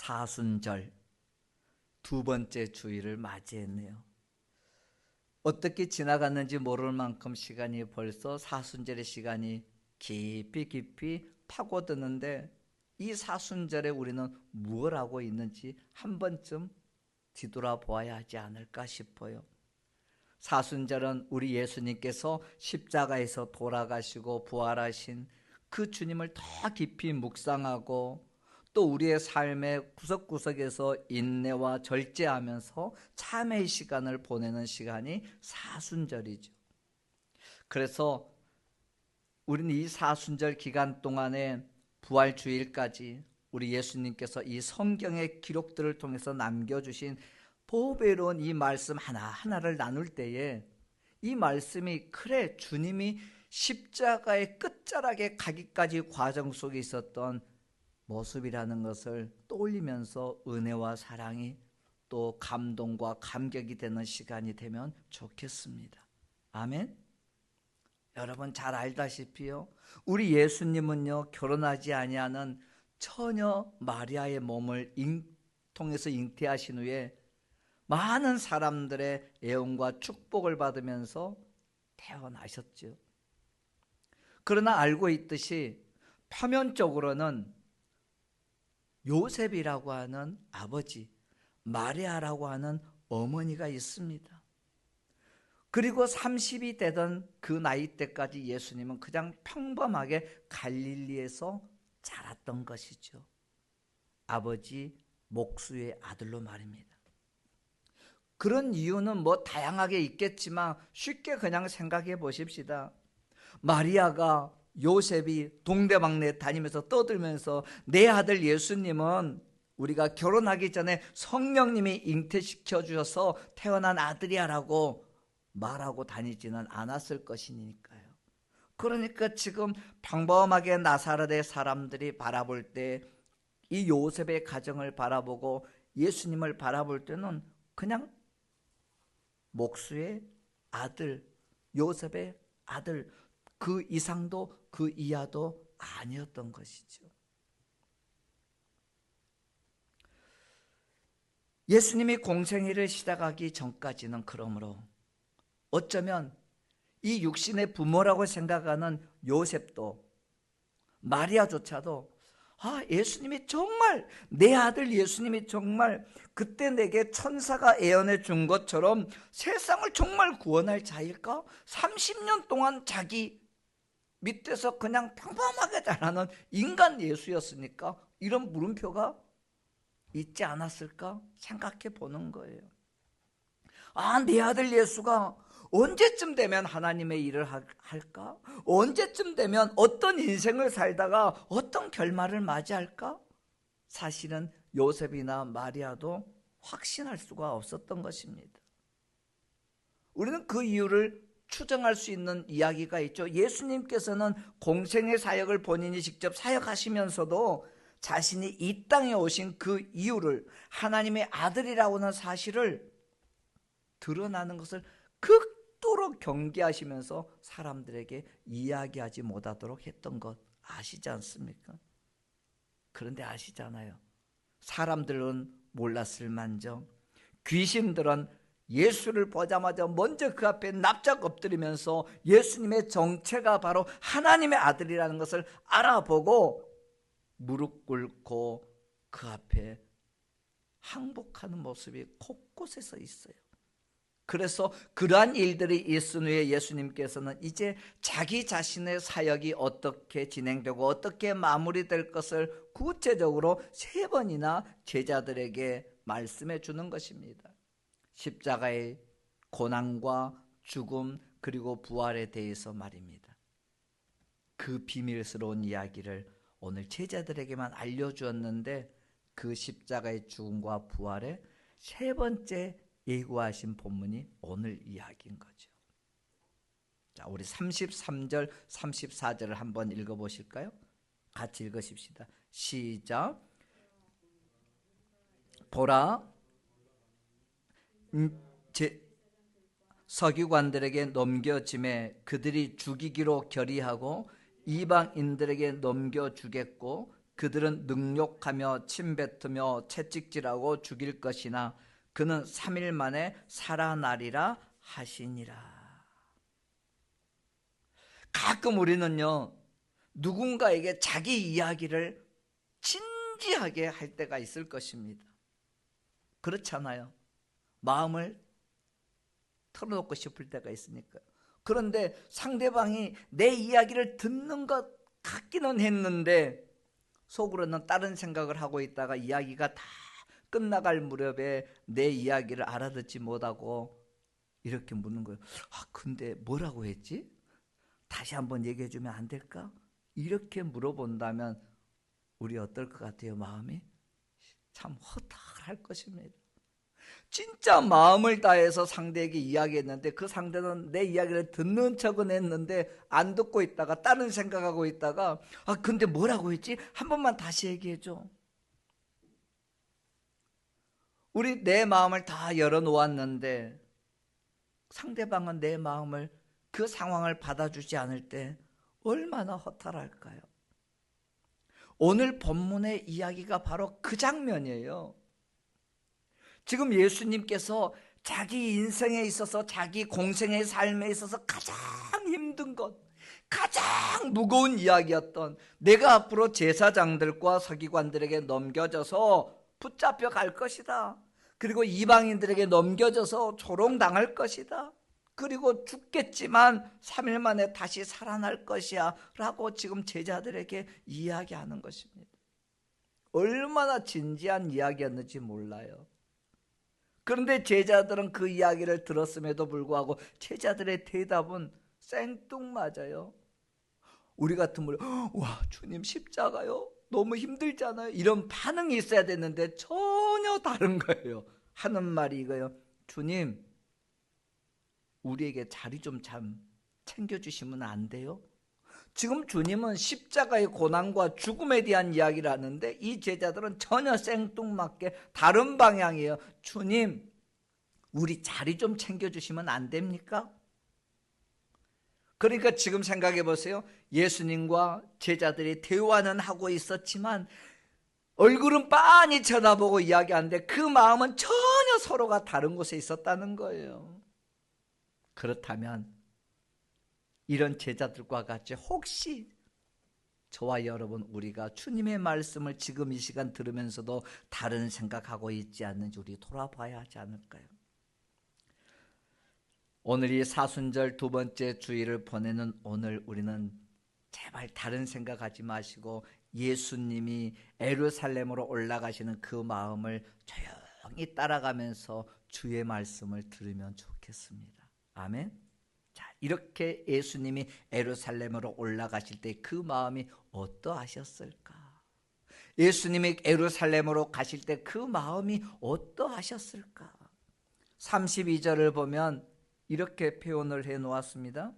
사순절 두 번째 주일을 맞이했네요. 어떻게 지나갔는지 모를 만큼 시간이 벌써 사순절의 시간이 깊이 파고드는데, 이 사순절에 우리는 무엇을 하고 있는지 한 번쯤 뒤돌아보아야 하지 않을까 싶어요. 사순절은 우리 예수님께서 십자가에서 돌아가시고 부활하신 그 주님을 더 깊이 묵상하고, 또 우리의 삶의 구석구석에서 인내와 절제하면서 참회의 시간을 보내는 시간이 사순절이죠. 그래서 우리는 이 사순절 기간 동안에 부활주일까지 우리 예수님께서 이 성경의 기록들을 통해서 남겨주신 보배로운 이 말씀 하나하나를 나눌 때에, 이 말씀이 그래 주님이 십자가의 끝자락에 가기까지 과정 속에 있었던 모습이라는 것을 떠올리면서 은혜와 사랑이 또 감동과 감격이 되는 시간이 되면 좋겠습니다. 아멘. 여러분 잘 알다시피요, 우리 예수님은요 결혼하지 아니하는 처녀 마리아의 몸을 통해서 잉태하신 후에 많은 사람들의 애원과 축복을 받으면서 태어나셨죠. 그러나 알고 있듯이 표면적으로는 요셉이라고 하는 아버지, 마리아라고 하는 어머니가 있습니다. 그리고 30이 되던 그 나이 때까지 예수님은 그냥 평범하게 갈릴리에서 자랐던 것이죠. 아버지 목수의 아들로 말입니다. 그런 이유는 뭐 다양하게 있겠지만 쉽게 그냥 생각해 보십시다. 마리아가 요셉이 동대방네 다니면서 떠들면서 내 아들 예수님은 우리가 결혼하기 전에 성령님이 잉태시켜 주셔서 태어난 아들이야 라고 말하고 다니지는 않았을 것이니까요. 그러니까 지금 평범하게 나사렛의 사람들이 바라볼 때, 이 요셉의 가정을 바라보고 예수님을 바라볼 때는 그냥 목수의 아들, 요셉의 아들, 그 이상도 그 이하도 아니었던 것이죠. 예수님이 공생애를 시작하기 전까지는 그러므로 어쩌면 이 육신의 부모라고 생각하는 요셉도, 마리아조차도 예수님이 정말, 내 아들 예수님이 정말 그때 내게 천사가 예언해 준 것처럼 세상을 정말 구원할 자일까? 30년 동안 자기 밑에서 그냥 평범하게 자라는 인간 예수였으니까 이런 물음표가 있지 않았을까 생각해 보는 거예요. 내 아들 예수가 언제쯤 되면 하나님의 일을 할까? 언제쯤 되면 어떤 인생을 살다가 어떤 결말을 맞이할까? 사실은 요셉이나 마리아도 확신할 수가 없었던 것입니다. 우리는 그 이유를 추정할 수 있는 이야기가 있죠. 예수님께서는 공생의 사역을 본인이 직접 사역하시면서도 자신이 이 땅에 오신 그 이유를, 하나님의 아들이라고 하는 사실을 드러나는 것을 극도로 경계하시면서 사람들에게 이야기하지 못하도록 했던 것 아시지 않습니까? 그런데 아시잖아요. 사람들은 몰랐을 만정 귀신들은 예수를 보자마자 먼저 그 앞에 납작 엎드리면서 예수님의 정체가 바로 하나님의 아들이라는 것을 알아보고 무릎 꿇고 그 앞에 항복하는 모습이 곳곳에서 있어요. 그래서 그러한 일들이 있은 후에 예수님께서는 이제 자기 자신의 사역이 어떻게 진행되고 어떻게 마무리될 것을 구체적으로 3번이나 제자들에게 말씀해 주는 것입니다. 십자가의 고난과 죽음 그리고 부활에 대해서 말입니다. 그 비밀스러운 이야기를 오늘 제자들에게만 알려주었는데, 그 십자가의 죽음과 부활의 3번째 예고하신 본문이 오늘 이야기인 거죠. 자, 우리 33절, 34절을 한번 읽어보실까요? 같이 읽으십시다. 시작. 보라, 서기관들에게 넘겨짐에 그들이 죽이기로 결의하고 이방인들에게 넘겨주겠고 그들은 능욕하며 침뱉으며 채찍질하고 죽일 것이나 그는 3일 만에 살아나리라 하시니라. 가끔 우리는요, 누군가에게 자기 이야기를 진지하게 할 때가 있을 것입니다. 그렇잖아요. 마음을 털어놓고 싶을 때가 있으니까. 그런데 상대방이 내 이야기를 듣는 것 같기는 했는데 속으로는 다른 생각을 하고 있다가 이야기가 다 끝나갈 무렵에 내 이야기를 알아듣지 못하고 이렇게 묻는 거예요. 근데 뭐라고 했지? 다시 한번 얘기해 주면 안 될까? 이렇게 물어본다면 우리 어떨 것 같아요? 마음이 참 허탈할 것입니다. 진짜 마음을 다해서 상대에게 이야기했는데 그 상대는 내 이야기를 듣는 척은 했는데 안 듣고 있다가 다른 생각하고 있다가 근데 뭐라고 했지? 한 번만 다시 얘기해 줘. 우리 내 마음을 다 열어놓았는데 상대방은 내 마음을, 그 상황을 받아주지 않을 때 얼마나 허탈할까요? 오늘 본문의 이야기가 바로 그 장면이에요. 지금 예수님께서 자기 인생에 있어서, 자기 공생의 삶에 있어서 가장 힘든 것, 가장 무거운 이야기였던, 내가 앞으로 제사장들과 서기관들에게 넘겨져서 붙잡혀 갈 것이다. 그리고 이방인들에게 넘겨져서 조롱당할 것이다. 그리고 죽겠지만 3일 만에 다시 살아날 것이야 라고 지금 제자들에게 이야기하는 것입니다. 얼마나 진지한 이야기였는지 몰라요. 그런데 제자들은 그 이야기를 들었음에도 불구하고 제자들의 대답은 생뚱맞아요. 우리 같으면 와, 주님 십자가요? 너무 힘들잖아요. 이런 반응이 있어야 됐는데 전혀 다른 거예요. 하는 말이 이거예요. 주님, 우리에게 자리 좀 참 챙겨주시면 안 돼요? 지금 주님은 십자가의 고난과 죽음에 대한 이야기를 하는데 이 제자들은 전혀 생뚱맞게 다른 방향이에요. 주님, 우리 자리 좀 챙겨주시면 안 됩니까? 그러니까 지금 생각해 보세요. 예수님과 제자들이 대화는 하고 있었지만 얼굴은 빤히 쳐다보고 이야기하는데 그 마음은 전혀 서로가 다른 곳에 있었다는 거예요. 그렇다면 이런 제자들과 같이 혹시 저와 여러분, 우리가 주님의 말씀을 지금 이 시간 들으면서도 다른 생각하고 있지 않는지 우리 돌아봐야 하지 않을까요? 오늘이 사순절 두 번째 주일을 보내는 오늘 우리는 제발 다른 생각하지 마시고 예수님이 예루살렘으로 올라가시는 그 마음을 조용히 따라가면서 주의 말씀을 들으면 좋겠습니다. 아멘. 자, 이렇게 예수님이 예루살렘으로 올라가실 때 그 마음이 어떠하셨을까? 예수님이 예루살렘으로 가실 때 그 마음이 어떠하셨을까? 32절을 보면 이렇게 표현을 해 놓았습니다.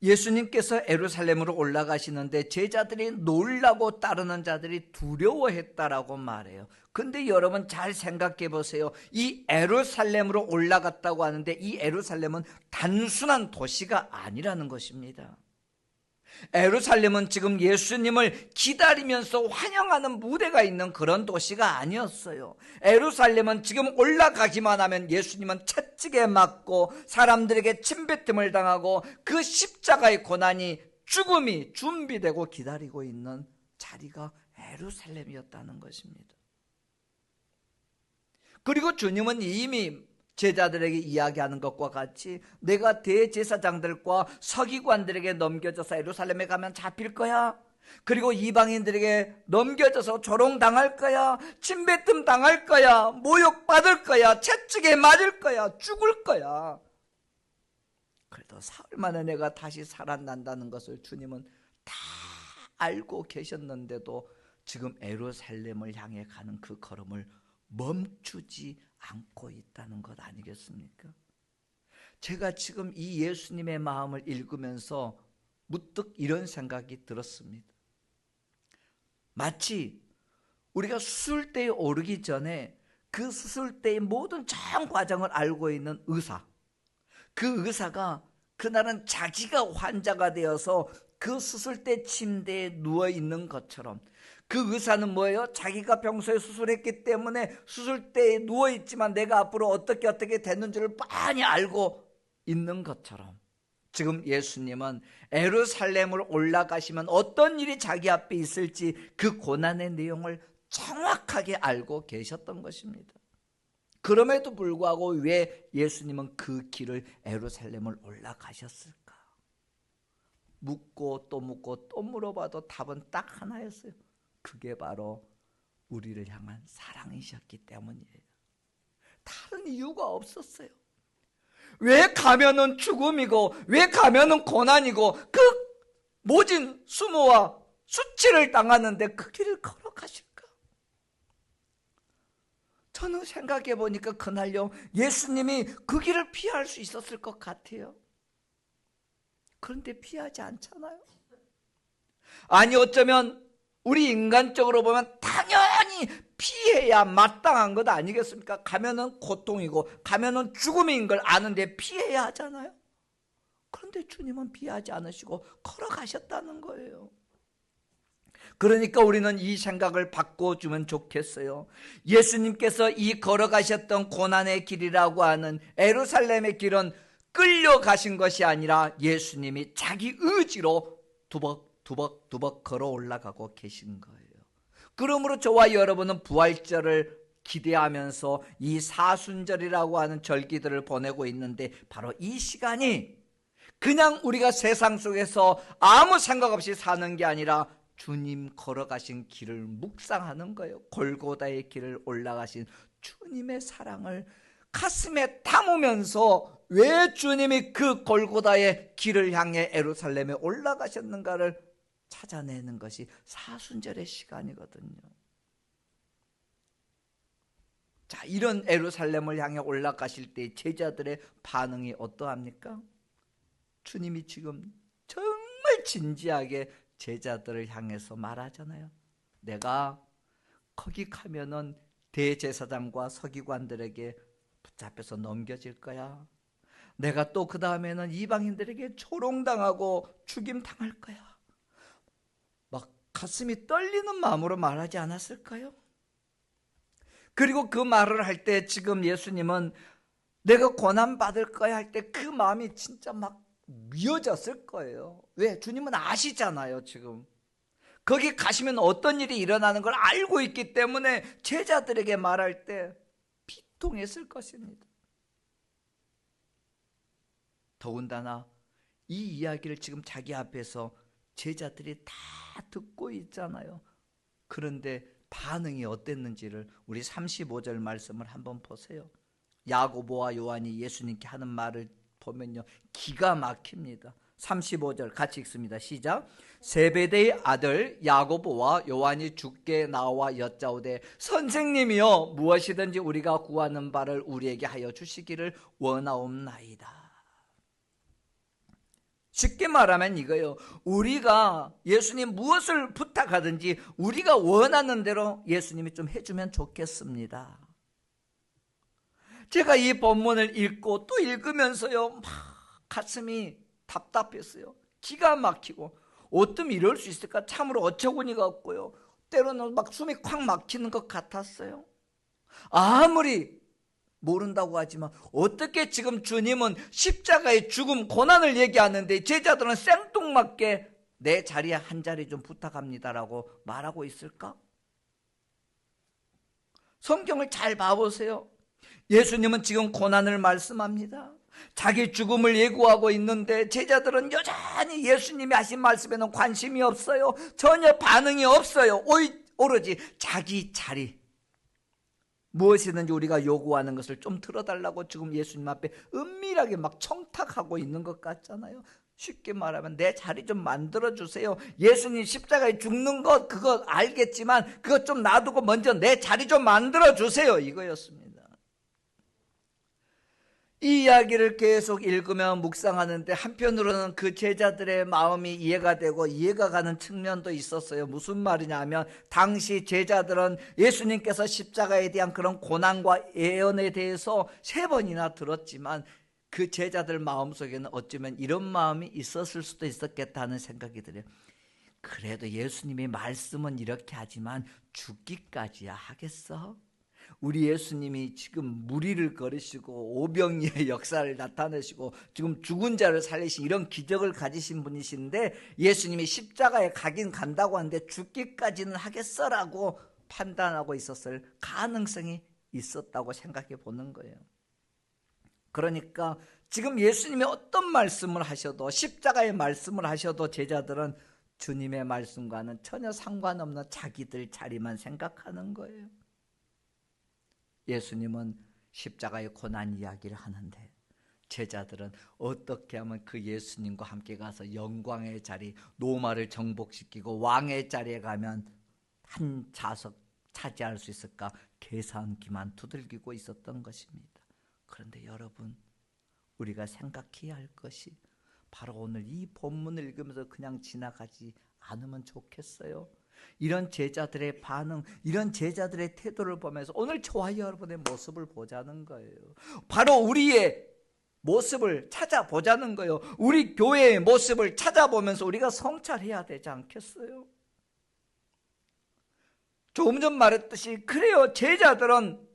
예수님께서 예루살렘으로 올라가시는데 제자들이 놀라고 따르는 자들이 두려워했다라고 말해요. 근데 여러분 잘 생각해 보세요. 이 예루살렘으로 올라갔다고 하는데 이 예루살렘은 단순한 도시가 아니라는 것입니다. 예루살렘은 지금 예수님을 기다리면서 환영하는 무대가 있는 그런 도시가 아니었어요. 예루살렘은 지금 올라가기만 하면 예수님은 채찍에 맞고 사람들에게 침뱉음을 당하고 그 십자가의 고난이, 죽음이 준비되고 기다리고 있는 자리가 예루살렘이었다는 것입니다. 그리고 주님은 이미 제자들에게 이야기하는 것과 같이 내가 대제사장들과 서기관들에게 넘겨져서 예루살렘에 가면 잡힐 거야. 그리고 이방인들에게 넘겨져서 조롱당할 거야. 침뱉음 당할 거야. 모욕받을 거야. 채찍에 맞을 거야. 죽을 거야. 그래도 사흘 만에 내가 다시 살아난다는 것을 주님은 다 알고 계셨는데도 지금 예루살렘을 향해 가는 그 걸음을 멈추지 않고 있다는 것 아니겠습니까? 제가 지금 이 예수님의 마음을 읽으면서 문득 이런 생각이 들었습니다. 마치 우리가 수술대에 오르기 전에 그 수술대의 모든 전 과정을 알고 있는 의사, 그 의사가 그날은 자기가 환자가 되어서 그 수술대 침대에 누워있는 것처럼, 그 의사는 뭐예요? 자기가 평소에 수술했기 때문에 수술대에 누워있지만 내가 앞으로 어떻게 되는 줄을 뻔히 알고 있는 것처럼, 지금 예수님은 예루살렘을 올라가시면 어떤 일이 자기 앞에 있을지 그 고난의 내용을 정확하게 알고 계셨던 것입니다. 그럼에도 불구하고 왜 예수님은 그 길을 예루살렘을 올라가셨을까? 묻고 또 묻고 또 물어봐도 답은 딱 하나였어요. 그게 바로 우리를 향한 사랑이셨기 때문이에요. 다른 이유가 없었어요. 왜 가면은 죽음이고, 왜 가면은 고난이고, 그 모진 수모와 수치를 당하는데 그 길을 걸어가실까? 저는 생각해 보니까 그날요, 예수님이 그 길을 피할 수 있었을 것 같아요. 그런데 피하지 않잖아요. 아니, 어쩌면 우리 인간적으로 보면 당연히 피해야 마땅한 것 아니겠습니까? 가면은 고통이고 가면은 죽음인 걸 아는데 피해야 하잖아요. 그런데 주님은 피하지 않으시고 걸어가셨다는 거예요. 그러니까 우리는 이 생각을 바꿔주면 좋겠어요. 예수님께서 이 걸어가셨던 고난의 길이라고 하는 예루살렘의 길은 끌려가신 것이 아니라 예수님이 자기 의지로 두벅두벅 걸어 올라가고 계신 거예요. 그러므로 저와 여러분은 부활절을 기대하면서 이 사순절이라고 하는 절기들을 보내고 있는데, 바로 이 시간이 그냥 우리가 세상 속에서 아무 생각 없이 사는 게 아니라 주님 걸어가신 길을 묵상하는 거예요. 골고다의 길을 올라가신 주님의 사랑을 가슴에 담으면서 왜 주님이 그 골고다의 길을 향해 예루살렘에 올라가셨는가를 찾아내는 것이 사순절의 시간이거든요. 자, 이런 예루살렘을 향해 올라가실 때 제자들의 반응이 어떠합니까? 주님이 지금 정말 진지하게 제자들을 향해서 말하잖아요. 내가 거기 가면은 대제사장과 서기관들에게 붙잡혀서 넘겨질 거야. 내가 또 그 다음에는 이방인들에게 조롱당하고 죽임당할 거야. 막 가슴이 떨리는 마음으로 말하지 않았을까요? 그리고 그 말을 할 때 지금 예수님은 내가 고난받을 거야 할 때 그 마음이 진짜 막 미어졌을 거예요. 왜? 주님은 아시잖아요. 지금 거기 가시면 어떤 일이 일어나는 걸 알고 있기 때문에 제자들에게 말할 때 비통했을 것입니다. 더군다나 이 이야기를 지금 자기 앞에서 제자들이 다 듣고 있잖아요. 그런데 반응이 어땠는지를 우리 35절 말씀을 한번 보세요. 야고보와 요한이 예수님께 하는 말을 보면요, 기가 막힙니다. 35절 같이 읽습니다. 시작. 세베대의 아들 야고보와 요한이 주께 나와 여짜오되 선생님이여, 무엇이든지 우리가 구하는 바를 우리에게 하여 주시기를 원하옵나이다. 쉽게 말하면 이거예요. 우리가 예수님 무엇을 부탁하든지 우리가 원하는 대로 예수님이 좀 해주면 좋겠습니다. 제가 이 본문을 읽고 또 읽으면서요, 막 가슴이 답답했어요. 기가 막히고, 어쩜 이럴 수 있을까? 참으로 어처구니가 없고요. 때로는 막 숨이 콱 막히는 것 같았어요. 아무리 모른다고 하지만 어떻게 지금 주님은 십자가의 죽음, 고난을 얘기하는데 제자들은 생뚱맞게 내 자리에 한 자리 좀 부탁합니다라고 말하고 있을까? 성경을 잘 봐보세요. 예수님은 지금 고난을 말씀합니다. 자기 죽음을 예고하고 있는데 제자들은 여전히 예수님이 하신 말씀에는 관심이 없어요. 전혀 반응이 없어요. 오로지 자기 자리, 무엇이든지 우리가 요구하는 것을 좀 들어달라고 지금 예수님 앞에 은밀하게 막 청탁하고 있는 것 같잖아요. 쉽게 말하면 내 자리 좀 만들어주세요. 예수님 십자가에 죽는 것 그거 알겠지만 그거 좀 놔두고 먼저 내 자리 좀 만들어주세요, 이거였습니다. 이 이야기를 계속 읽으며 묵상하는데 한편으로는 그 제자들의 마음이 이해가 되고 이해가 가는 측면도 있었어요. 무슨 말이냐 하면, 당시 제자들은 예수님께서 십자가에 대한 그런 고난과 예언에 대해서 3번이나 들었지만 그 제자들 마음속에는 어쩌면 이런 마음이 있었을 수도 있었겠다는 생각이 들어요. 그래도 예수님이 말씀은 이렇게 하지만 죽기까지야 하겠어? 우리 예수님이 지금 무리를 걸으시고 오병이의 역사를 나타내시고 지금 죽은 자를 살리신 이런 기적을 가지신 분이신데 예수님이 십자가에 가긴 간다고 하는데 죽기까지는 하겠어라고 판단하고 있었을 가능성이 있었다고 생각해 보는 거예요. 그러니까 지금 예수님이 어떤 말씀을 하셔도, 십자가의 말씀을 하셔도 제자들은 주님의 말씀과는 전혀 상관없는 자기들 자리만 생각하는 거예요. 예수님은 십자가의 고난 이야기를 하는데 제자들은 어떻게 하면 그 예수님과 함께 가서 영광의 자리, 로마를 정복시키고 왕의 자리에 가면 한 좌석 차지할 수 있을까 계산기만 두들기고 있었던 것입니다. 그런데 여러분, 우리가 생각해야 할 것이 바로 오늘 이 본문을 읽으면서 그냥 지나가지 않으면 좋겠어요. 이런 제자들의 반응, 이런 제자들의 태도를 보면서 오늘 저와 여러분의 모습을 보자는 거예요. 바로 우리의 모습을 찾아보자는 거예요. 우리 교회의 모습을 찾아보면서 우리가 성찰해야 되지 않겠어요? 조금 전 말했듯이 그래요. 제자들은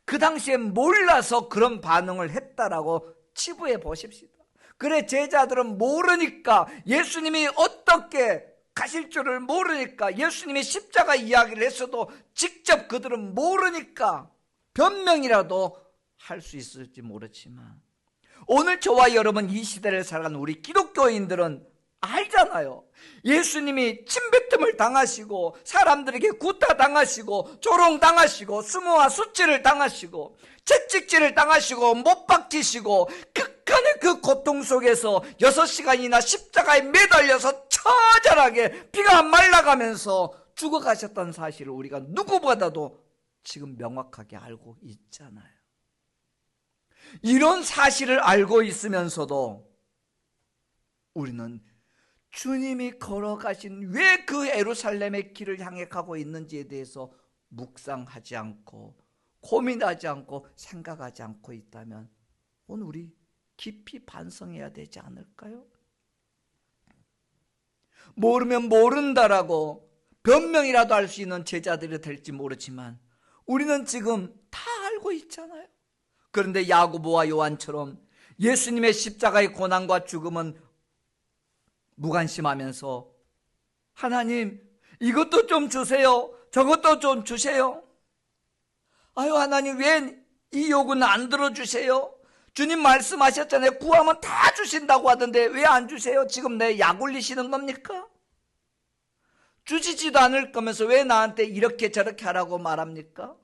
그 당시에 몰라서 그런 반응을 했다라고 치부해 보십시다. 그래, 제자들은 모르니까, 예수님이 어떻게 가실 줄을 모르니까, 예수님이 십자가 이야기를 했어도 직접 그들은 모르니까 변명이라도 할 수 있을지 모르지만 오늘 저와 여러분 이 시대를 살아가는 우리 기독교인들은 알잖아요. 예수님이 침뱉음을 당하시고 사람들에게 구타당하시고 조롱당하시고 수모와 수치를 당하시고 채찍질을 당하시고 못 박히시고 극한의 그 고통 속에서 6시간이나 십자가에 매달려서 처절하게 피가 말라가면서 죽어가셨던 사실을 우리가 누구보다도 지금 명확하게 알고 있잖아요. 이런 사실을 알고 있으면서도 우리는 주님이 걸어가신 왜 그 예루살렘의 길을 향해 가고 있는지에 대해서 묵상하지 않고 고민하지 않고 생각하지 않고 있다면 오늘 우리 깊이 반성해야 되지 않을까요? 모르면 모른다라고 변명이라도 할 수 있는 제자들이 될지 모르지만 우리는 지금 다 알고 있잖아요. 그런데 야고보와 요한처럼 예수님의 십자가의 고난과 죽음은 무관심하면서 하나님 이것도 좀 주세요, 저것도 좀 주세요. 아유 하나님 왜 이 요구는 안 들어주세요? 주님 말씀하셨잖아요. 구하면 다 주신다고 하던데 왜 안 주세요? 지금 내 약 올리시는 겁니까? 주시지도 않을 거면서 왜 나한테 이렇게 저렇게 하라고 말합니까?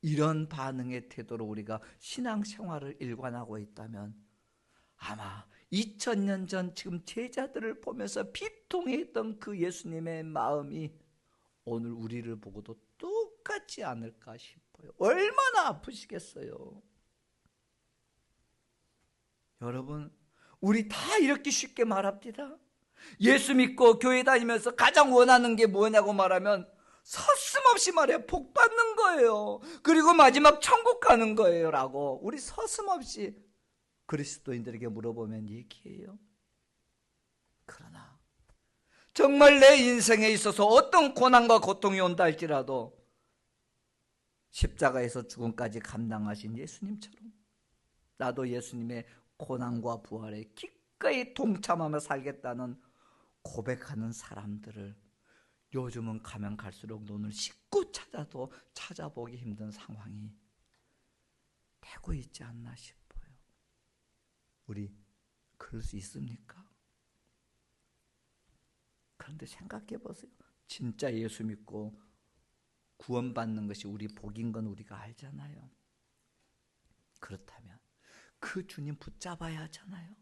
이런 반응의 태도로 우리가 신앙생활을 일관하고 있다면 아마 2000년 전 지금 제자들을 보면서 비통했던 그 예수님의 마음이 오늘 우리를 보고도 똑같지 않을까 싶어요. 얼마나 아프시겠어요. 여러분, 우리 다 이렇게 쉽게 말합니다. 예수 믿고 교회 다니면서 가장 원하는 게 뭐냐고 말하면 서슴없이 말해 복 받는 거예요. 그리고 마지막 천국 가는 거예요 라고 우리 서슴없이 그리스도인들에게 물어보면 얘기해요. 그러나 정말 내 인생에 있어서 어떤 고난과 고통이 온다 할지라도 십자가에서 죽음까지 감당하신 예수님처럼 나도 예수님의 고난과 부활에 기꺼이 동참하며 살겠다는 고백하는 사람들을 요즘은 가면 갈수록 눈을 씻고 찾아도 찾아보기 힘든 상황이 되고 있지 않나 싶어요. 우리 그럴 수 있습니까? 그런데 생각해 보세요. 진짜 예수 믿고 구원받는 것이 우리 복인 건 우리가 알잖아요. 그렇다면 그 주님 붙잡아야 하잖아요.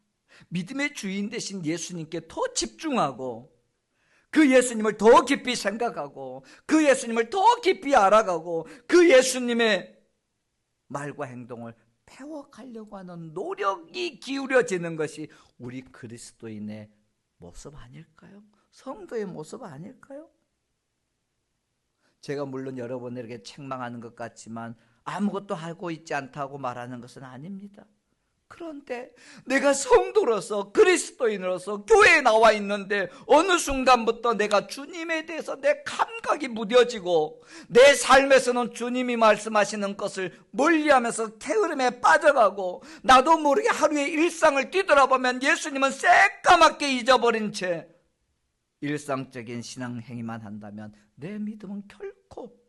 믿음의 주인 되신 예수님께 더 집중하고 그 예수님을 더 깊이 생각하고 그 예수님을 더 깊이 알아가고 그 예수님의 말과 행동을 배워가려고 하는 노력이 기울여지는 것이 우리 그리스도인의 모습 아닐까요? 성도의 모습 아닐까요? 제가 물론 여러분에게 책망하는 것 같지만 아무것도 하고 있지 않다고 말하는 것은 아닙니다. 그런데 내가 성도로서 그리스도인으로서 교회에 나와 있는데 어느 순간부터 내가 주님에 대해서 내 감각이 무뎌지고 내 삶에서는 주님이 말씀하시는 것을 멀리하면서 게으름에 빠져가고 나도 모르게 하루의 일상을 뒤돌아보면 예수님은 새까맣게 잊어버린 채 일상적인 신앙 행위만 한다면 내 믿음은 결코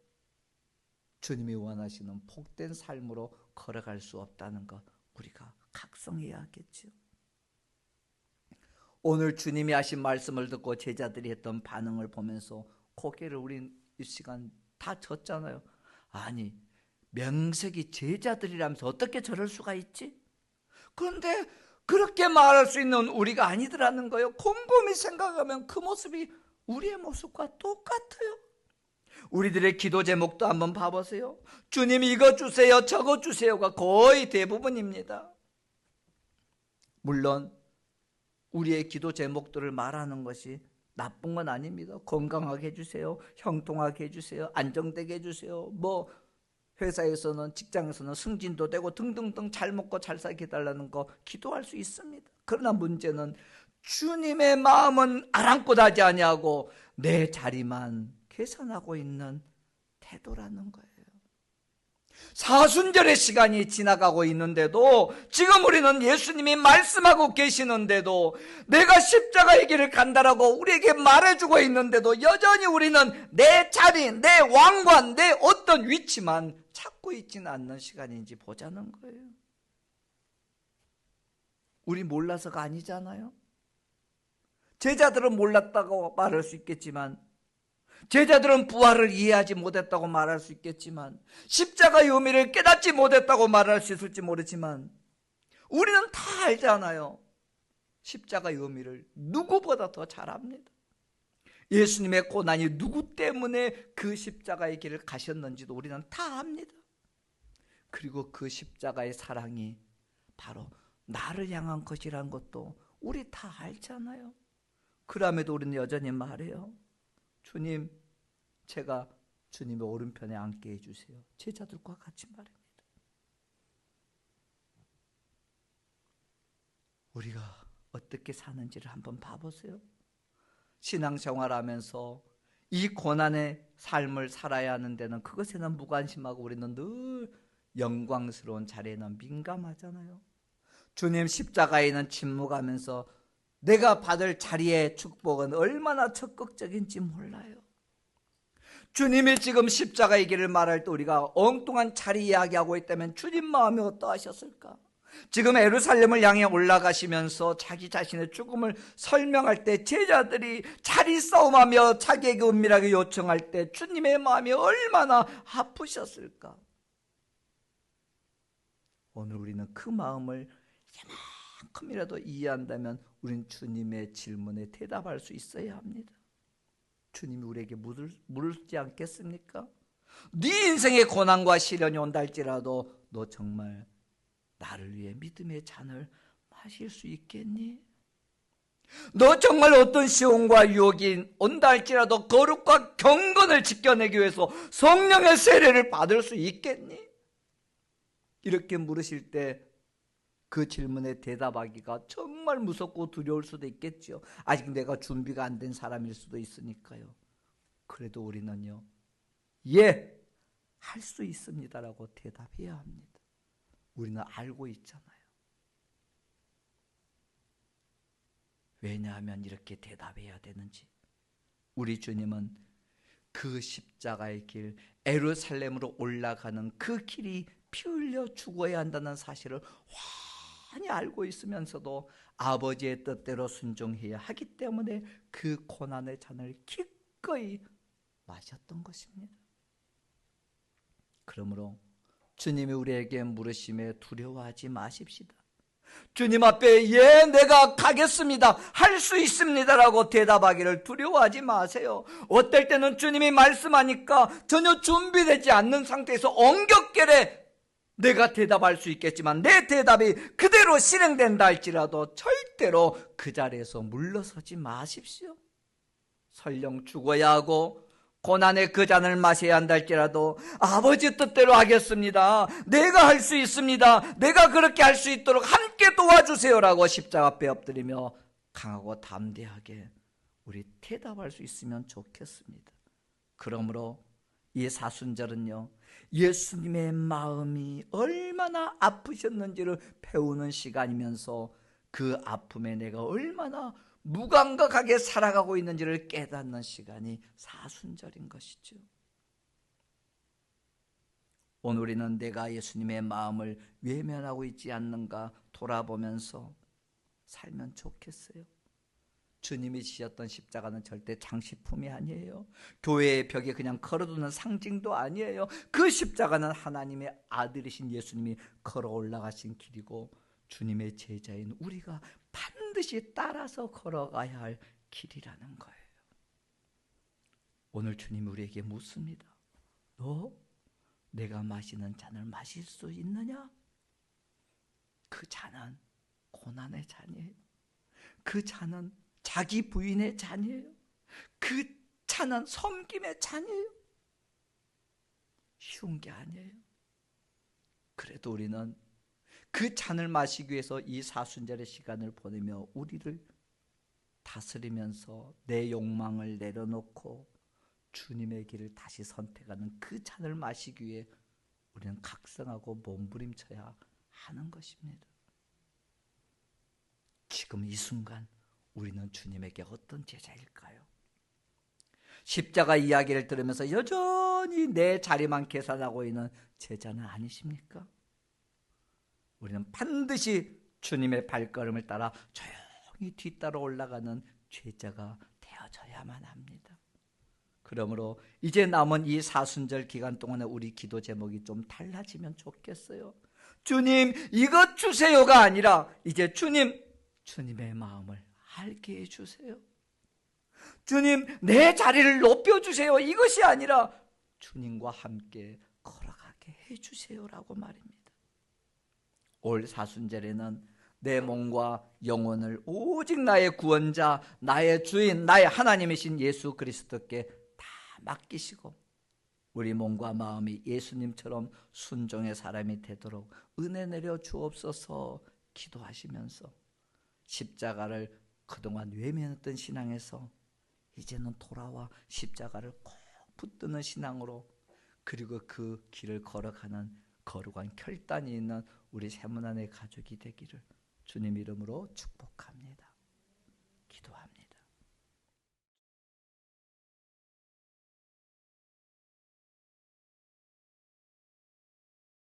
주님이 원하시는 복된 삶으로 걸어갈 수 없다는 것 우리가 각성해야 하겠죠. 오늘 주님이 하신 말씀을 듣고 제자들이 했던 반응을 보면서 고개를 우린 이 시간 다 졌잖아요. 아니, 명색이 제자들이라면서 어떻게 저럴 수가 있지? 그런데 그렇게 말할 수 있는 우리가 아니더라는 거예요. 곰곰이 생각하면 그 모습이 우리의 모습과 똑같아요. 우리들의 기도 제목도 한번 봐보세요. 주님 이거 주세요, 저거 주세요가 거의 대부분입니다. 물론 우리의 기도 제목들을 말하는 것이 나쁜 건 아닙니다. 건강하게 해주세요, 형통하게 해주세요, 안정되게 해주세요, 뭐 회사에서는 직장에서는 승진도 되고 등등등 잘 먹고 잘 살게 해달라는 거 기도할 수 있습니다. 그러나 문제는 주님의 마음은 아랑곳 하지 아니하고 내 자리만 계산하고 있는 태도라는 거예요. 사순절의 시간이 지나가고 있는데도 지금 우리는 예수님이 말씀하고 계시는데도 내가 십자가의 길을 간다라고 우리에게 말해주고 있는데도 여전히 우리는 내 자리, 내 왕관, 내 어떤 위치만 찾고 있지는 않는 시간인지 보자는 거예요. 우리 몰라서가 아니잖아요. 제자들은 몰랐다고 말할 수 있겠지만 제자들은 부활을 이해하지 못했다고 말할 수 있겠지만 십자가의 의미를 깨닫지 못했다고 말할 수 있을지 모르지만 우리는 다 알잖아요. 십자가의 의미를 누구보다 더 잘 압니다. 예수님의 고난이 누구 때문에 그 십자가의 길을 가셨는지도 우리는 다 압니다. 그리고 그 십자가의 사랑이 바로 나를 향한 것이란 것도 우리 다 알잖아요. 그럼에도 우리는 여전히 말해요. 주님, 제가 주님의 오른편에 앉게 해주세요. 제자들과 같이 말합니다. 우리가 어떻게 사는지를 한번 봐보세요. 신앙생활하면서 이 고난의 삶을 살아야 하는 데는 그것에는 무관심하고 우리는 늘 영광스러운 자리에는 민감하잖아요. 주님 십자가에는 침묵하면서 내가 받을 자리의 축복은 얼마나 적극적인지 몰라요. 주님이 지금 십자가의 길을 말할 때 우리가 엉뚱한 자리 이야기하고 있다면 주님 마음이 어떠하셨을까? 지금 예루살렘을 향해 올라가시면서 자기 자신의 죽음을 설명할 때 제자들이 자리 싸움하며 자기에게 은밀하게 요청할 때 주님의 마음이 얼마나 아프셨을까? 오늘 우리는 그 마음을 이만큼이라도 이해한다면 우린 주님의 질문에 대답할 수 있어야 합니다. 주님이 우리에게 물지 않겠습니까? 네 인생의 고난과 시련이 온다 할지라도 너 정말 나를 위해 믿음의 잔을 마실 수 있겠니? 너 정말 어떤 시험과 유혹이 온다 할지라도 거룩과 경건을 지켜내기 위해서 성령의 세례를 받을 수 있겠니? 이렇게 물으실 때 그 질문에 대답하기가 정말 무섭고 두려울 수도 있겠죠. 아직 내가 준비가 안 된 사람일 수도 있으니까요. 그래도 우리는요, 예, 할 수 있습니다라고 대답해야 합니다. 우리는 알고 있잖아요. 왜냐하면 이렇게 대답해야 되는지. 우리 주님은 그 십자가의 길, 예루살렘으로 올라가는 그 길이 피 흘려 죽어야 한다는 사실을 환히 알고 있으면서도 아버지의 뜻대로 순종해야 하기 때문에 그 고난의 잔을 기꺼이 마셨던 것입니다. 그러므로 주님이 우리에게 물으심에 두려워하지 마십시다. 주님 앞에 예, 내가 가겠습니다, 할 수 있습니다라고 대답하기를 두려워하지 마세요. 어떨 때는 주님이 말씀하니까 전혀 준비되지 않는 상태에서 엉겹결에 내가 대답할 수 있겠지만 내 대답이 그대로 실행된다 할지라도 절대로 그 자리에서 물러서지 마십시오. 설령 죽어야 하고 고난의 그 잔을 마셔야 한다 할지라도 아버지 뜻대로 하겠습니다. 내가 할 수 있습니다. 내가 그렇게 할 수 있도록 함께 도와주세요라고 십자가 앞에 엎드리며 강하고 담대하게 우리 대답할 수 있으면 좋겠습니다. 그러므로 이 사순절은요, 예수님의 마음이 얼마나 아프셨는지를 배우는 시간이면서 그 아픔에 내가 얼마나 무감각하게 살아가고 있는지를 깨닫는 시간이 사순절인 것이죠. 오늘 우리는 내가 예수님의 마음을 외면하고 있지 않는가 돌아보면서 살면 좋겠어요. 주님이 지셨던 십자가는 절대 장식품이 아니에요. 교회의 벽에 그냥 걸어두는 상징도 아니에요. 그 십자가는 하나님의 아들이신 예수님이 걸어 올라가신 길이고 주님의 제자인 우리가 반드시 따라서 걸어가야 할 길이라는 거예요. 오늘 주님이 우리에게 묻습니다. 너 내가 마시는 잔을 마실 수 있느냐? 그 잔은 고난의 잔이에요. 그 잔은 자기 부인의 잔이에요. 그 잔은 섬김의 잔이에요. 쉬운 게 아니에요. 그래도 우리는 그 잔을 마시기 위해서 이 사순절의 시간을 보내며 우리를 다스리면서 내 욕망을 내려놓고 주님의 길을 다시 선택하는 그 잔을 마시기 위해 우리는 각성하고 몸부림쳐야 하는 것입니다. 지금 이 순간 우리는 주님에게 어떤 제자일까요? 십자가 이야기를 들으면서 여전히 내 자리만 계산하고 있는 제자는 아니십니까? 우리는 반드시 주님의 발걸음을 따라 조용히 뒤따라 올라가는 제자가 되어져야만 합니다. 그러므로 이제 남은 이 사순절 기간 동안에 우리 기도 제목이 좀 달라지면 좋겠어요. 주님 이것 주세요가 아니라 이제 주님의 마음을 알게 해주세요. 주님 내 자리를 높여주세요. 이것이 아니라 주님과 함께 걸어가게 해주세요라고 말입니다. 올 사순절에는 내 몸과 영혼을 오직 나의 구원자, 나의 주인, 나의 하나님이신 예수 그리스도께 다 맡기시고 우리 몸과 마음이 예수님처럼 순종의 사람이 되도록 은혜 내려 주옵소서 기도하시면서 십자가를 그동안 외면했던 신앙에서 이제는 돌아와 십자가를 꼭 붙드는 신앙으로 그리고 그 길을 걸어가는 거룩한 결단이 있는 우리 세문안의 가족이 되기를 주님 이름으로 축복합니다. 기도합니다.